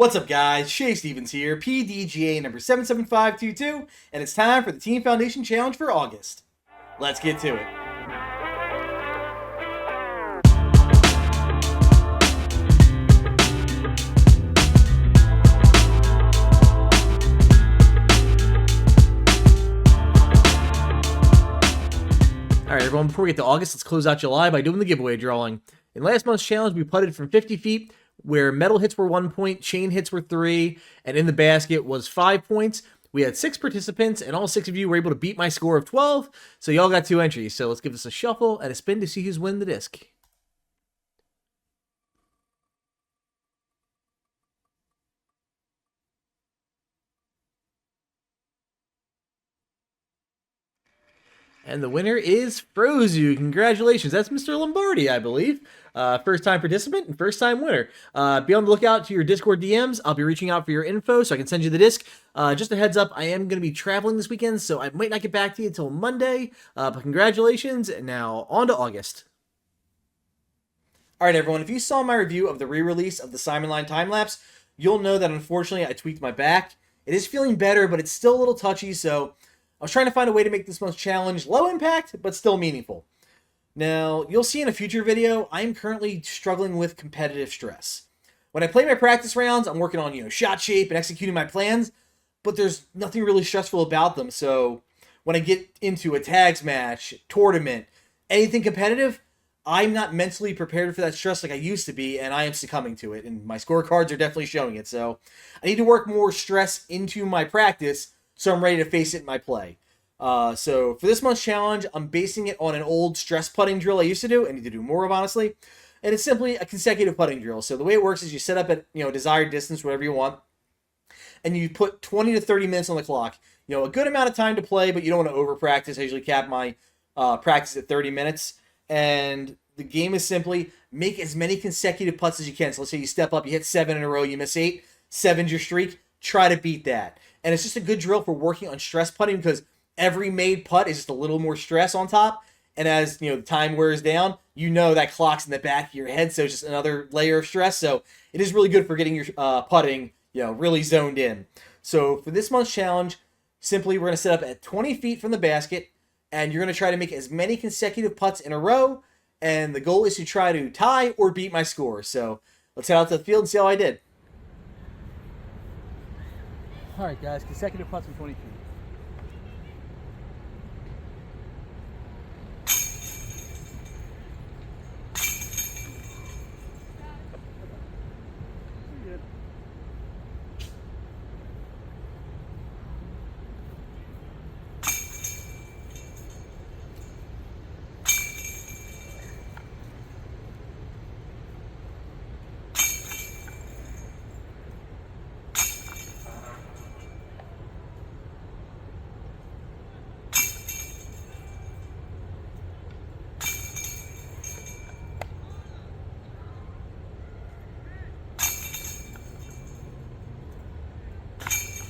What's up, guys? Shay Stevens here, PDGA number 77522, and it's time for the Team Foundation Challenge for August. Let's get to it. Alright, everyone, before we get to August, let's close out July by doing the giveaway drawing. In last month's challenge, we putted from 50 feet, where metal hits were 1 point, chain hits were 3, and in the basket was 5 points. We had 6 participants, and all 6 of you were able to beat my score of 12, so y'all got 2 entries. So let's give this a shuffle and a spin to see who's winning the disc. And the winner is Frozu. Congratulations. That's Mr. Lombardi, I believe. First time participant and first time winner. Be on the lookout to your Discord DMs. I'll be reaching out for your info so I can send you the disc. Just a heads up, I am going to be traveling this weekend, so I might not get back to you until Monday. But congratulations. Now, on to August. Alright, everyone. If you saw my review of the re-release of the Simon Line time-lapse, you'll know that unfortunately I tweaked my back. It is feeling better, but it's still a little touchy, so I was trying to find a way to make this month's challenge low impact, but still meaningful. Now, you'll see in a future video, I'm currently struggling with competitive stress. When I play my practice rounds, I'm working on, shot shape and executing my plans, but there's nothing really stressful about them. So when I get into a tags match, tournament, anything competitive, I'm not mentally prepared for that stress like I used to be, and I am succumbing to it, and my scorecards are definitely showing it. So I need to work more stress into my practice so I'm ready to face it in my play. So for this month's challenge, I'm basing it on an old stress putting drill I used to do. I need to do more of, honestly. And it's simply a consecutive putting drill. So the way it works is you set up at desired distance, whatever you want, and you put 20 to 30 minutes on the clock. A good amount of time to play, but you don't want to over practice. I usually cap my practice at 30 minutes. And the game is simply make as many consecutive putts as you can. So let's say you step up, you hit 7 in a row, you miss 8, 7's your streak. Try to beat that. And it's just a good drill for working on stress putting because every made putt is just a little more stress on top. And as the time wears down, that clock's in the back of your head, so it's just another layer of stress. So it is really good for getting your putting really zoned in. So for this month's challenge, simply we're going to set up at 20 feet from the basket, and you're going to try to make as many consecutive putts in a row. And the goal is to try to tie or beat my score. So let's head out to the field and see how I did. All right, guys, consecutive putts from 20 feet.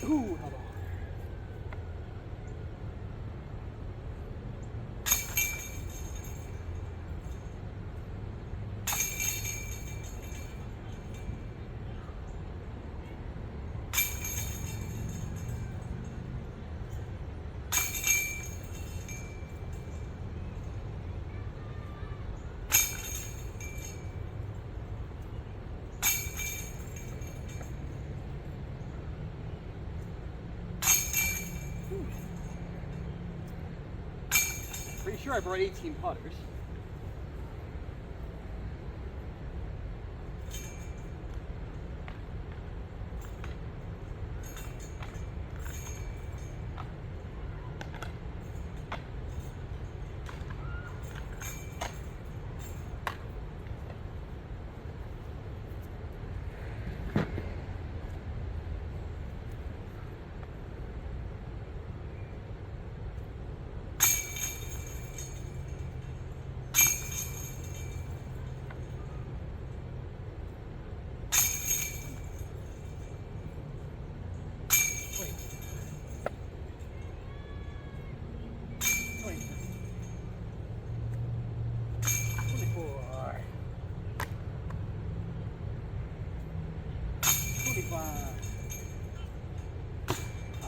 Ooh, how about pretty sure I brought 18 putters.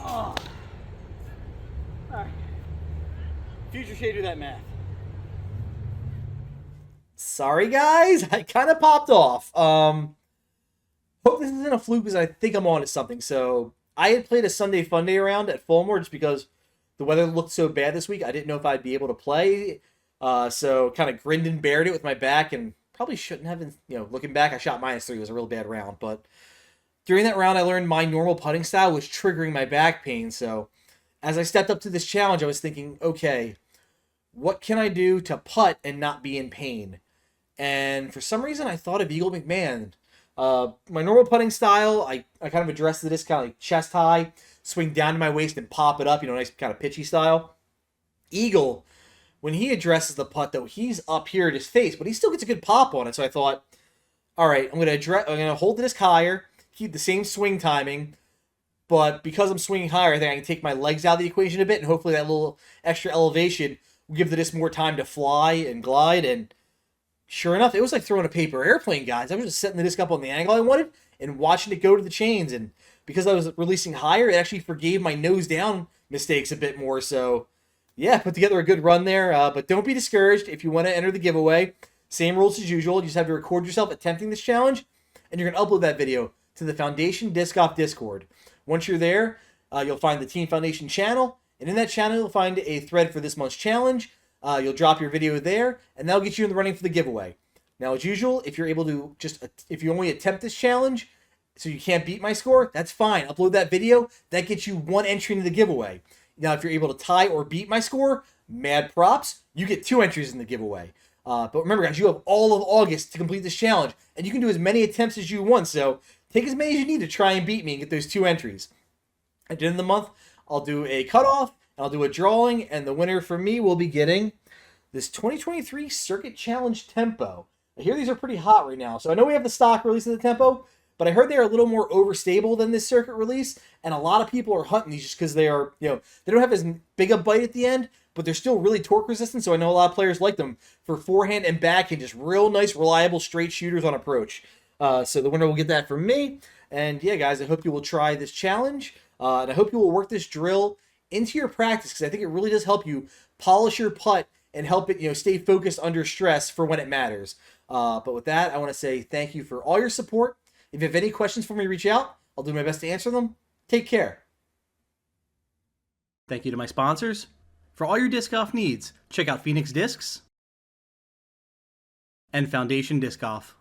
Oh. Alright. Future Shade, do that math. Sorry, guys. I kind of popped off. Hope this isn't a fluke because I think I'm on to something. So, I had played a Sunday Funday around at Fulmore just because the weather looked so bad this week. I didn't know if I'd be able to play. So, kind of grinned and bared it with my back and probably shouldn't have been, looking back, I shot -3. It was a real bad round. But during that round, I learned my normal putting style was triggering my back pain. So, as I stepped up to this challenge, I was thinking, okay, what can I do to putt and not be in pain? And for some reason, I thought of Eagle McMahon. My normal putting style, I kind of addressed this kind of like chest high, swing down to my waist and pop it up, nice kind of pitchy style. Eagle, when he addresses the putt, though, he's up here at his face, but he still gets a good pop on it. So I thought, all right, I'm gonna hold the disc higher, keep the same swing timing, but because I'm swinging higher, I think I can take my legs out of the equation a bit, and hopefully that little extra elevation will give the disc more time to fly and glide. And sure enough, it was like throwing a paper airplane, guys. I was just setting the disc up on the angle I wanted and watching it go to the chains. And because I was releasing higher, it actually forgave my nose down mistakes a bit more. So, yeah, put together a good run there. But don't be discouraged if you want to enter the giveaway. Same rules as usual. You just have to record yourself attempting this challenge, and you're going to upload that video to the Foundation Disc Golf Discord. Once you're there, you'll find the Team Foundation channel, and in that channel, you'll find a thread for this month's challenge. You'll drop your video there, and that'll get you in the running for the giveaway. Now, as usual, if you're able to if you only attempt this challenge, so you can't beat my score, that's fine. Upload that video. That gets you one entry into the giveaway. Now, if you're able to tie or beat my score, mad props. You get 2 entries in the giveaway. But remember, guys, you have all of August to complete this challenge, and you can do as many attempts as you want. So take as many as you need to try and beat me and get those 2 entries. At the end of the month, I'll do a cutoff, and I'll do a drawing, and the winner for me will be getting this 2023 Circuit Challenge Tempo. I hear these are pretty hot right now. So I know we have the stock release of the Tempo, but I heard they are a little more overstable than this Circuit release, and a lot of people are hunting these just because they are, they don't have as big a bite at the end, but they're still really torque resistant, so I know a lot of players like them for forehand and backhand, just real nice, reliable, straight shooters on approach. So the winner will get that from me. And yeah, guys, I hope you will try this challenge, and I hope you will work this drill into your practice, because I think it really does help you polish your putt and help it, stay focused under stress for when it matters. But with that, I want to say thank you for all your support. If you have any questions for me, reach out. I'll do my best to answer them. Take care. Thank you to my sponsors. For all your disc golf needs, check out Phoenix Discs and Foundation Disc Golf.